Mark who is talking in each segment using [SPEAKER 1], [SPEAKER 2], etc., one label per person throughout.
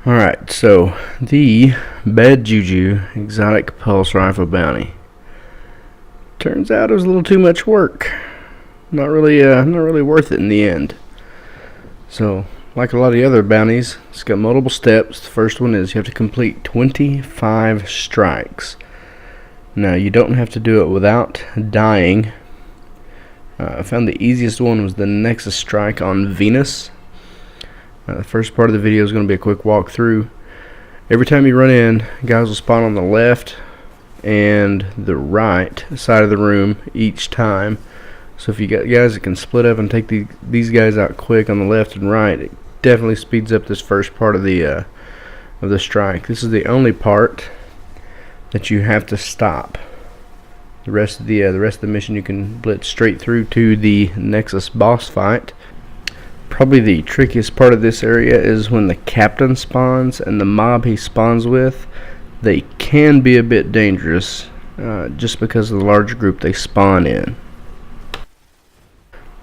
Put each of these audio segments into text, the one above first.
[SPEAKER 1] Alright, so the Bad Juju Exotic Pulse Rifle bounty. Turns out it was a little too much work. Not really worth it in the end. So, like a lot of the other bounties, it's got multiple steps. The first one is you have to complete 25 strikes. Now, you don't have to do it without dying. I found the easiest one was the Nexus strike on Venus. The first part of the video is going to be a quick walkthrough. Every time you run in, guys will spawn on the left and the right side of the room each time. So if you got guys that can split up and take these guys out quick on the left and right, it definitely speeds up this first part of the strike. This is the only part that you have to stop. The rest of the mission you can blitz straight through to the Nexus boss fight. Probably the trickiest part of this area is when the captain spawns and the mob he spawns with. They can be a bit dangerous just because of the large group they spawn in.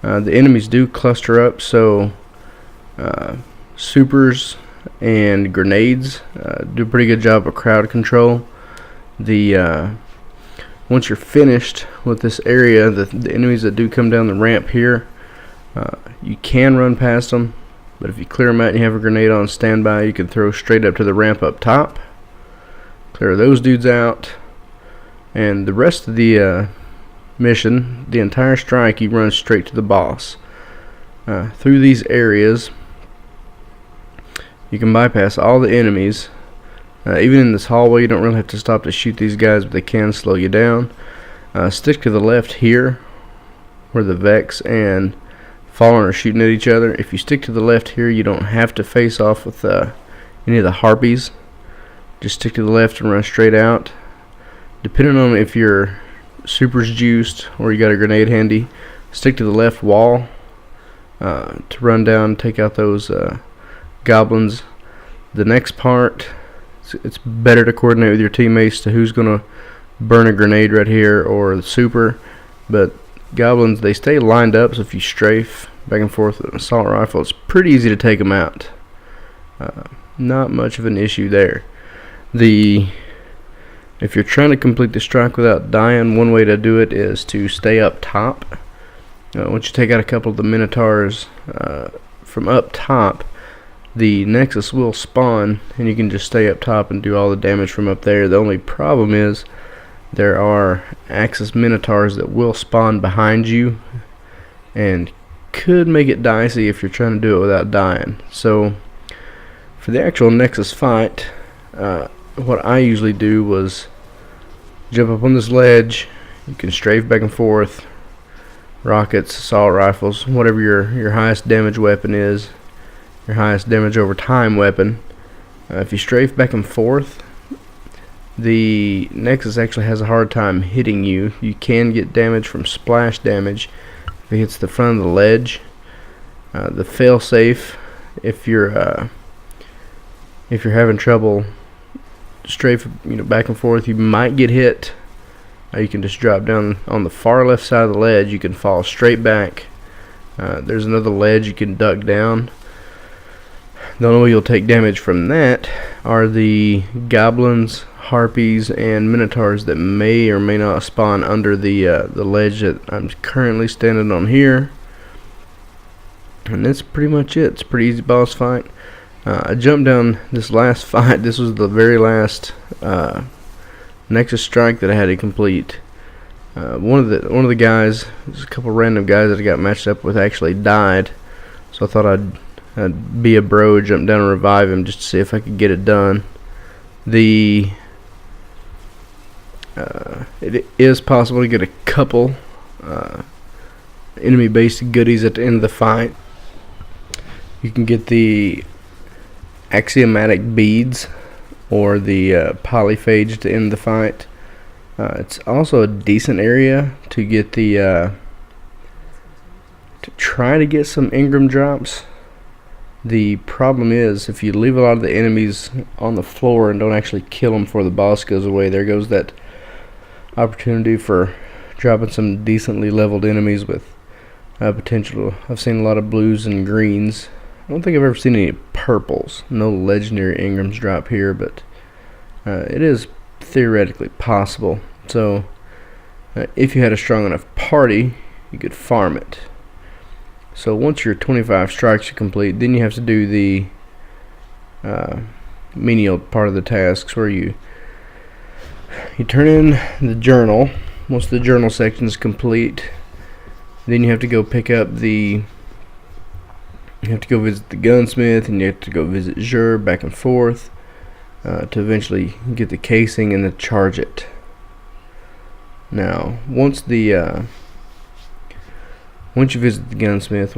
[SPEAKER 1] The enemies do cluster up, so supers and grenades do a pretty good job of crowd control. Once you're finished with this area, the enemies that do come down the ramp here, you can run past them, but if you clear them out and you have a grenade on standby, you can throw straight up to the ramp up top, clear those dudes out, and the rest of the mission, the entire strike, you run straight to the boss. Through these areas, you can bypass all the enemies. Even in this hallway, you don't really have to stop to shoot these guys, but they can slow you down. Stick to the left here, where the Vex and Fallen are shooting at each other. If you stick to the left here, you don't have to face off with any of the harpies. Just stick to the left and run straight out. Depending on if your super's juiced or you got a grenade handy, stick to the left wall to run down and take out those goblins. The next part, it's better to coordinate with your teammates to who's going to burn a grenade right here or the super, but goblins, they stay lined up, so if you strafe back and forth with an assault rifle, it's pretty easy to take them out. Not much of an issue there. If you're trying to complete the strike without dying, one way to do it is to stay up top. Once you take out a couple of the Minotaurs from up top, the Nexus will spawn, and you can just stay up top and do all the damage from up there. The only problem is there are Axis Minotaurs that will spawn behind you and could make it dicey if you're trying to do it without dying. So for the actual Nexus fight, what I usually do was jump up on this ledge. You can strafe back and forth, rockets, assault rifles, whatever your highest damage weapon is, your highest damage over time weapon. If you strafe back and forth, the Nexus actually has a hard time hitting you. You can get damage from splash damage if it hits the front of the ledge. The failsafe, if you're having trouble strafe, back and forth, you might get hit. You can just drop down on the far left side of the ledge. You can fall straight back. There's another ledge you can duck down. The only way you'll take damage from that are the goblins, harpies, and minotaurs that may or may not spawn under the ledge that I'm currently standing on here. And that's pretty much it. It's a pretty easy boss fight. I jumped down this last fight. This was the very last Nexus strike that I had to complete. One of the guys, there's a couple random guys that I got matched up with, actually died. So I thought I'd be a bro, jump down and revive him just to see if I could get it done. It is possible to get a couple enemy-based goodies at the end of the fight. You can get the axiomatic beads or the polyphage at the end of the fight. It's also a decent area to get to try to get some Ingram drops. The problem is, if you leave a lot of the enemies on the floor and don't actually kill them before the boss goes away, there goes that opportunity for dropping some decently leveled enemies with potential. I've seen a lot of blues and greens. I don't think I've ever seen any purples. No legendary Ingrams drop here, but it is theoretically possible. So if you had a strong enough party, you could farm it. So once your 25 strikes are complete, then you have to do the menial part of the tasks, where you turn in the journal. Once the journal section is complete, then you have to go pick up you have to go visit the gunsmith, and you have to go visit Jur, back and forth, to eventually get the casing and to charge it. Now, once you visit the gunsmith,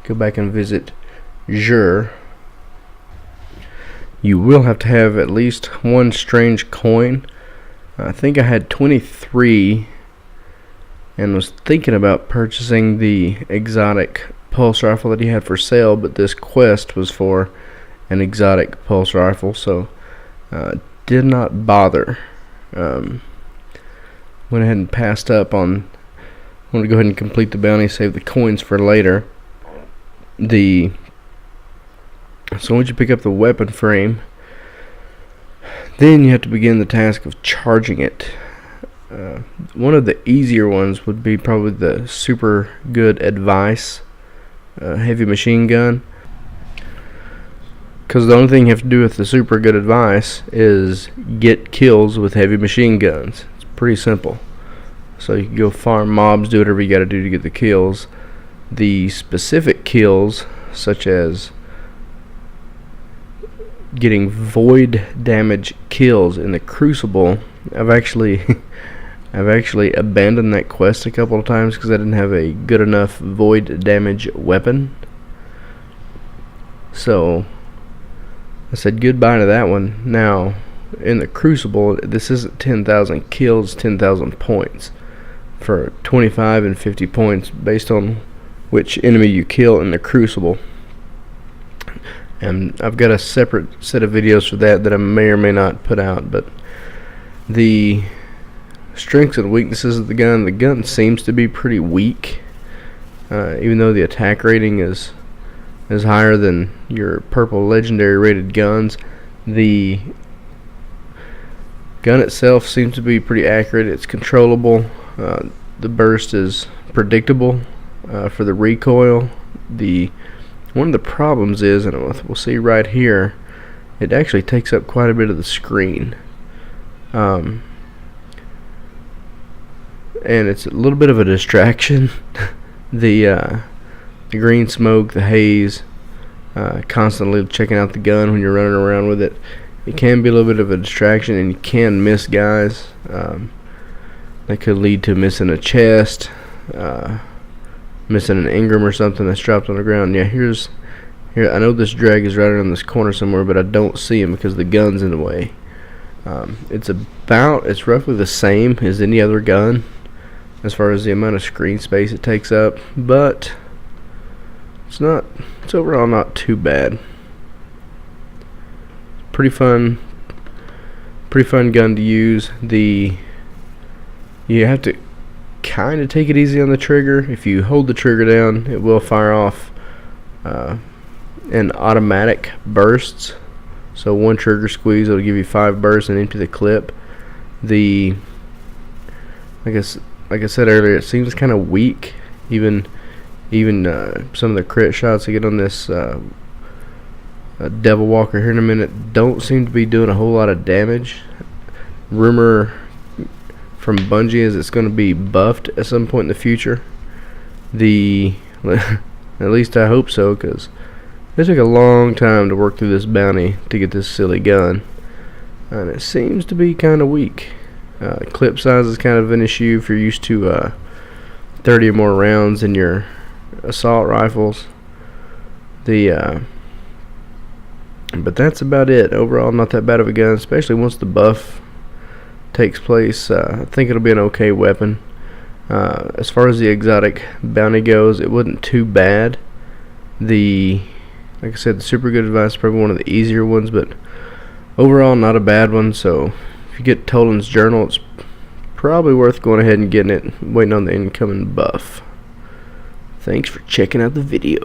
[SPEAKER 1] go back and visit Jur, you will have to have at least one strange coin. I think I had 23 and was thinking about purchasing the exotic pulse rifle that he had for sale, but this quest was for an exotic pulse rifle, so did not bother. Went ahead and passed up on. I want to go ahead and complete the bounty, save the coins for later. So once you pick up the weapon frame, then you have to begin the task of charging it. One of the easier ones would be probably the super good advice heavy machine gun, because the only thing you have to do with the super good advice is get kills with heavy machine guns. It's pretty simple. So you can go farm mobs, do whatever you got to do to get the kills. The specific kills, such as getting void damage kills in the Crucible, I've actually abandoned that quest a couple of times because I didn't have a good enough void damage weapon. So I said goodbye to that one. Now in the Crucible, this isn't 10,000 kills, 10,000 points for 25 and 50 points based on which enemy you kill in the Crucible. And I've got a separate set of videos for that I may or may not put out. But the strengths and weaknesses of the gun seems to be pretty weak, even though the attack rating is higher than your purple legendary rated guns. The gun itself seems to be pretty accurate. It's controllable. The burst is predictable for the recoil. One of the problems is, and we'll see right here, it actually takes up quite a bit of the screen. And it's a little bit of a distraction. The green smoke, the haze, constantly checking out the gun when you're running around with it, it can be a little bit of a distraction, and you can miss guys. That could lead to missing a chest, missing an Ingram or something that's dropped on the ground. Yeah, here. I know this drag is right around this corner somewhere, but I don't see him because the gun's in the way. It's roughly the same as any other gun as far as the amount of screen space it takes up, but it's overall not too bad. Pretty fun gun to use. You have to kind of take it easy on the trigger. If you hold the trigger down, it will fire off in automatic bursts. So one trigger squeeze will give you 5 bursts and empty the clip. Like I said earlier, it seems kind of weak. Even some of the crit shots I get on this Devil Walker here in a minute don't seem to be doing a whole lot of damage. Rumor from Bungie is it's going to be buffed at some point in the future. At least I hope so, because it took a long time to work through this bounty to get this silly gun, and it seems to be kind of weak. Clip size is kind of an issue if you're used to 30 or more rounds in your assault rifles. But that's about it. Overall, not that bad of a gun, especially once the buff takes place. I think it'll be an okay weapon. As far as the exotic bounty goes, it wasn't too bad. Like I said, the super good advice is probably one of the easier ones, but overall not a bad one. So if you get Toland's journal, it's probably worth going ahead and getting it, waiting on the incoming buff. Thanks for checking out the video.